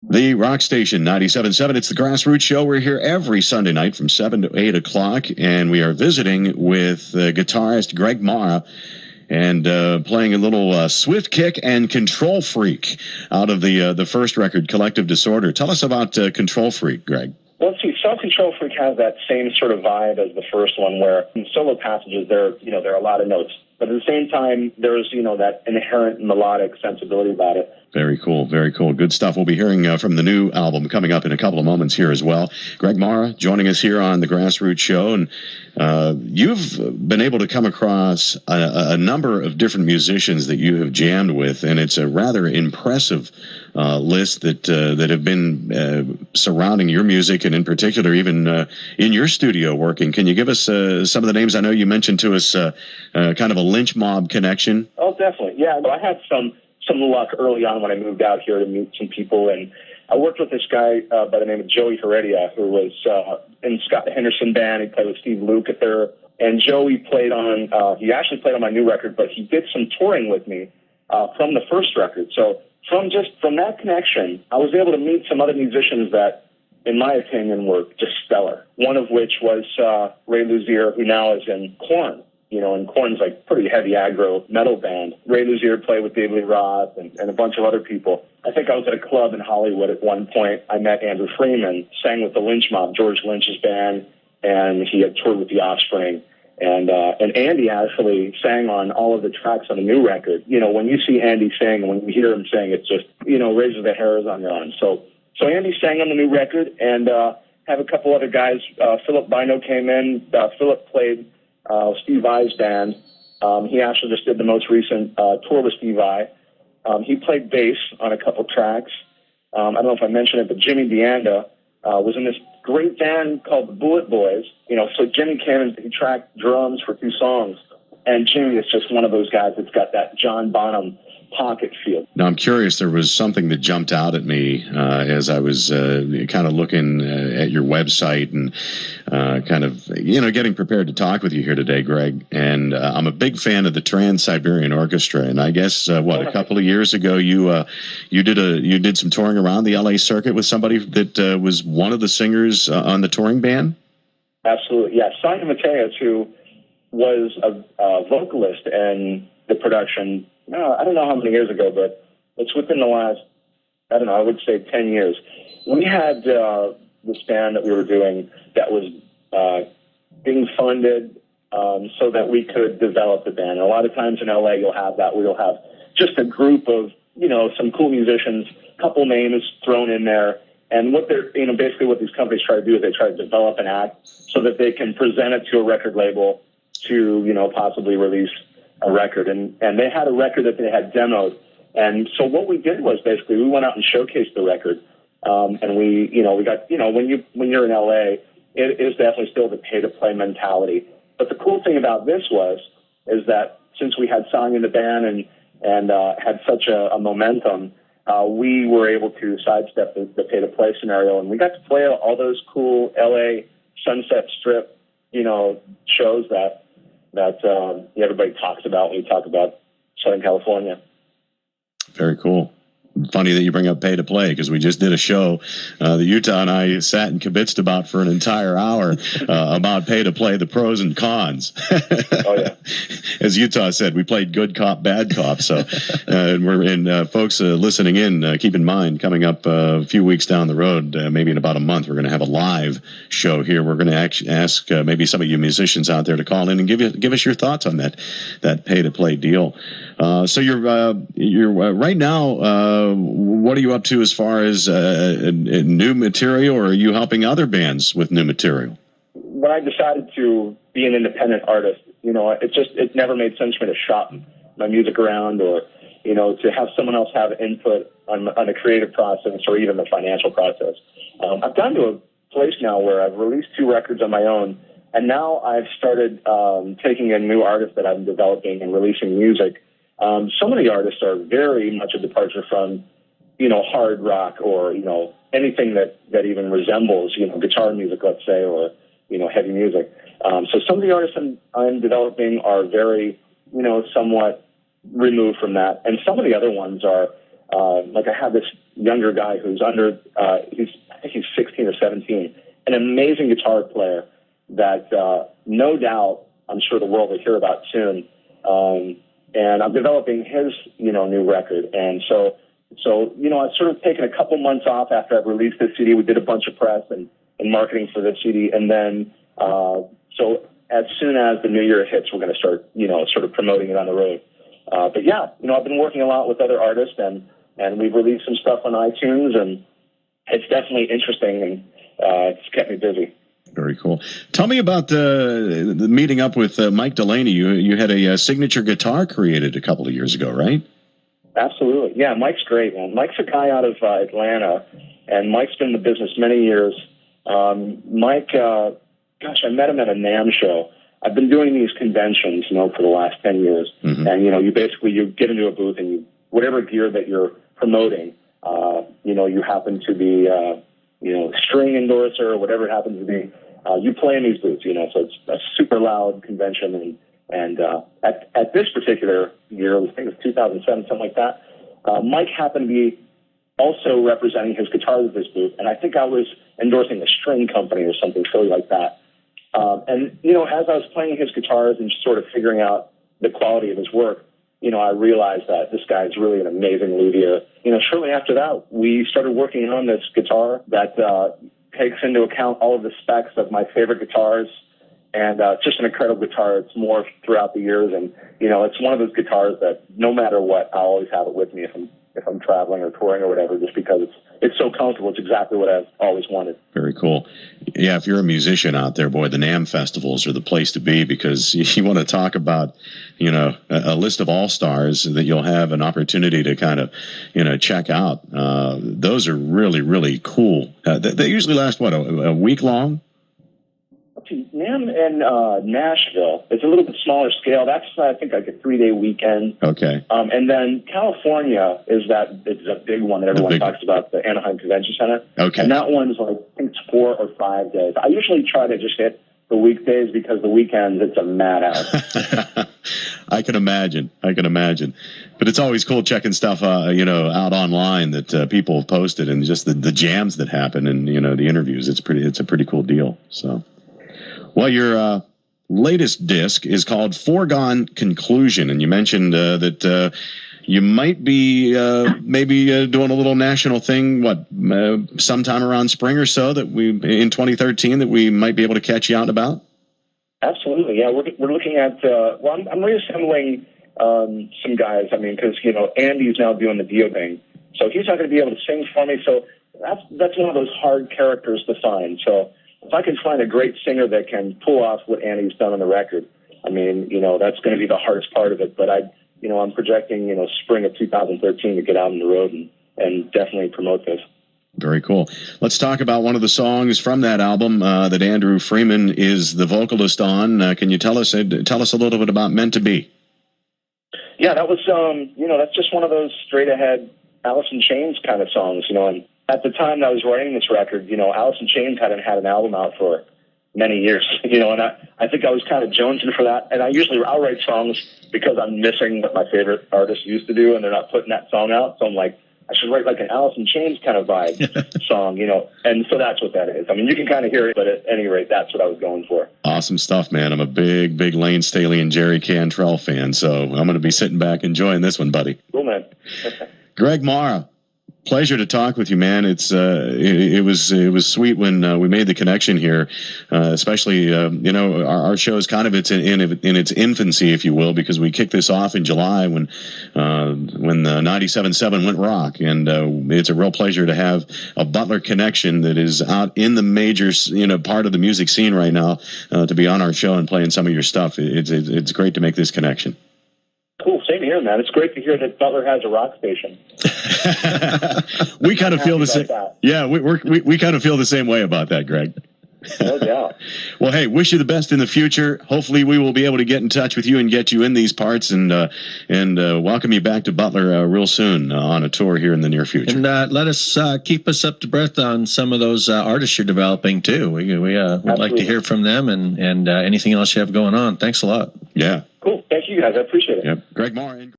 The Rock Station 97.7. It's the Grassroots Show. We're here every Sunday night from 7 to 8 o'clock, and we are visiting with guitarist Greg Marra and playing a little Swift Kick and Control Freak out of the first record, Collective Disorder. Tell us about Control Freak, Greg. Well, see, Control Freak has that same sort of vibe as the first one, where in solo passages there are a lot of notes, but at the same time there's that inherent melodic sensibility about it. Very cool, very cool. Good stuff. We'll be hearing from the new album coming up in a couple of moments here as well. Greg Marra joining us here on the Grassroots Show, and you've been able to come across a number of different musicians that you have jammed with, and it's a rather impressive list that have been surrounding your music, and in particular even in your studio working. Can you give us some of the names? I know you mentioned to us kind of a Lynch Mob connection. Oh, definitely. Yeah, I had some luck early on when I moved out here to meet some people, and I worked with this guy by the name of Joey Heredia, who was in Scott Henderson band. He played with Steve Lukather, and Joey played on, he actually played on my new record, but he did some touring with me from the first record. So from that connection, I was able to meet some other musicians that, in my opinion, were just stellar. One of which was Ray Luzier, who now is in Korn. And Korn's like pretty heavy aggro metal band. Ray Luzier played with David Lee Roth and a bunch of other people. I think I was at a club in Hollywood at one point. I met Andrew Freeman, sang with the Lynch Mob, George Lynch's band, and he had toured with The Offspring. And Andy actually sang on all of the tracks on the new record. When you see Andy sing, and when you hear him sing, it's just, raises the hairs on your arm. So Andy sang on the new record, and have a couple other guys. Philip Bino came in. Philip played Steve Vai's band. He actually just did the most recent tour with Steve Vai. He played bass on a couple tracks. I don't know if I mentioned it, but Jimmy DeAnda was in this great band called the Bullet Boys. So Jimmy came and he tracked drums for 2 songs. And Jimmy is just one of those guys that's got that John Bonham pocket feel. Now, I'm curious, there was something that jumped out at me as I was kind of looking at your website and kind of, getting prepared to talk with you here today, Greg. And I'm a big fan of the Trans-Siberian Orchestra. And I guess, a couple of years ago, you did some touring around the LA circuit with somebody that was one of the singers on the touring band? Absolutely, yeah. Simon Mateus, who was a vocalist in the production, I don't know how many years ago, but it's within the last, I would say 10 years. We had this band that we were doing that was being funded so that we could develop the band. And a lot of times in LA, you'll have that, where you'll have just a group of, some cool musicians, couple names thrown in there. And what they're, basically what these companies try to do is they try to develop an act so that they can present it to a record label to, possibly release a record. And they had a record that they had demoed. And so what we did was basically we went out and showcased the record. And we got, when you're in LA, it is definitely still the pay to play mentality. But the cool thing about this is that since we had song in the band and had such a momentum, we were able to sidestep the pay to play scenario. And we got to play all those cool LA Sunset Strip, shows that everybody talks about when you talk about Southern California. Very cool. Funny that you bring up pay to play, because we just did a show that Utah and I sat and kibitzed about for an entire hour about pay to play, the pros and cons. Oh yeah. As Utah said, we played good cop, bad cop. So, folks listening in, keep in mind, coming up a few weeks down the road, maybe in about a month, we're going to have a live show here. We're going to ask maybe some of you musicians out there to call in and give us your thoughts on that pay to play deal. So you're right now. What are you up to as far as new material, or are you helping other bands with new material? When I decided to be an independent artist, it never made sense for me to shop my music around, or to have someone else have input on the creative process or even the financial process. I've gotten to a place now where I've released 2 records on my own, and now I've started taking in new artists that I'm developing and releasing music. Some of the artists are very much a departure from, hard rock or, anything that even resembles, guitar music, let's say, or, heavy music. So some of the artists I'm developing are very, somewhat removed from that. And some of the other ones are Like I have this younger guy who's I think he's 16 or 17, an amazing guitar player that no doubt I'm sure the world will hear about soon. And I'm developing his, new record. And so, I've sort of taken a couple months off after I've released this CD. We did a bunch of press and marketing for this CD. And then, so as soon as the new year hits, we're going to start, sort of promoting it on the road. But yeah, I've been working a lot with other artists and we've released some stuff on iTunes, and it's definitely interesting, and it's kept me busy. Very cool. Tell me about the meeting up with Mike Delaney. You had a signature guitar created a couple of years ago, right? Absolutely. Yeah, Mike's great, man. Mike's a guy out of Atlanta, and Mike's been in the business many years. Mike, I met him at a NAMM show. I've been doing these conventions, for the last 10 years. Mm-hmm. And, you get into a booth and whatever gear that you're promoting, you happen to be, string endorser or whatever it happens to be. You play in these booths, so it's a super loud convention. And at this particular year, I think it was 2007, something like that, Mike happened to be also representing his guitars at this booth. And I think I was endorsing a string company or something silly like that. And as I was playing his guitars and sort of figuring out the quality of his work, I realized that this guy is really an amazing luthier. Shortly after that, we started working on this guitar that takes into account all of the specs of my favorite guitars. And it's just an incredible guitar. It's morphed throughout the years. And, it's one of those guitars that no matter what, I'll always have it with me if I'm traveling or touring or whatever, just because it's so comfortable. It's exactly what I've always wanted. Very cool. Yeah, if you're a musician out there, boy, the NAMM festivals are the place to be, because you want to talk about, a list of all-stars that you'll have an opportunity to kind of, check out. Those are really, really cool. They usually last, a week long? NAMM in Nashville, it's a little bit smaller scale. That's, I think, like a 3-day weekend. Okay. And then California it's a big one that everyone talks about, the Anaheim Convention Center. Okay. And that one's like, I think it's 4 or 5 days. I usually try to just hit the weekdays because the weekends, it's a madhouse. I can imagine. But it's always cool checking stuff, out online that people have posted, and just the jams that happen, and, the interviews. It's a pretty cool deal. So. Well, your latest disc is called Foregone Conclusion, and you mentioned that you might be maybe doing a little national thing, sometime around spring or so, that in 2013, that we might be able to catch you out and about? Absolutely, yeah. We're looking at, I'm reassembling some guys, because, Andy's now doing the Dio thing, so he's not going to be able to sing for me, so that's one of those hard characters to find, so if I can find a great singer that can pull off what Andy's done on the record, that's going to be the hardest part of it. But I'm projecting, spring of 2013 to get out on the road and definitely promote this. Very cool. Let's talk about one of the songs from that album that Andrew Freeman is the vocalist on. Can you tell us a little bit about Meant to Be? Yeah, that was, that's just one of those straight ahead Alice in Chains kind of songs, and at the time that I was writing this record, Alice in Chains hadn't had an album out for many years, and I think I was kind of jonesing for that. And I'll write songs because I'm missing what my favorite artists used to do, and they're not putting that song out. So I'm like, I should write like an Alice in Chains kind of vibe song, and so that's what that is. You can kind of hear it, but at any rate, that's what I was going for. Awesome stuff, man. I'm a big Lane Staley and Jerry Cantrell fan, so I'm going to be sitting back enjoying this one, buddy. Cool, man. Greg Marra. Pleasure to talk with you, man. It was sweet when we made the connection here, especially our show is kind of in its infancy, if you will, because we kicked this off in July when the 97.7 went rock, and it's a real pleasure to have a Butler connection that is out in the major part of the music scene right now to be on our show and playing some of your stuff. It's great to make this connection. Cool, same here, man. It's great to hear that Butler has a rock station. We kind of feel the same. Yeah, we kind of feel the same way about that, Greg. No doubt. Well, hey, wish you the best in the future. Hopefully, we will be able to get in touch with you and get you in these parts, and welcome you back to Butler real soon on a tour here in the near future. And keep us up to breath on some of those artists you're developing too. We'd like to hear from them and anything else you have going on. Thanks a lot. Yeah. Cool. Thank you, guys. I appreciate it. Yep. Greg Marra.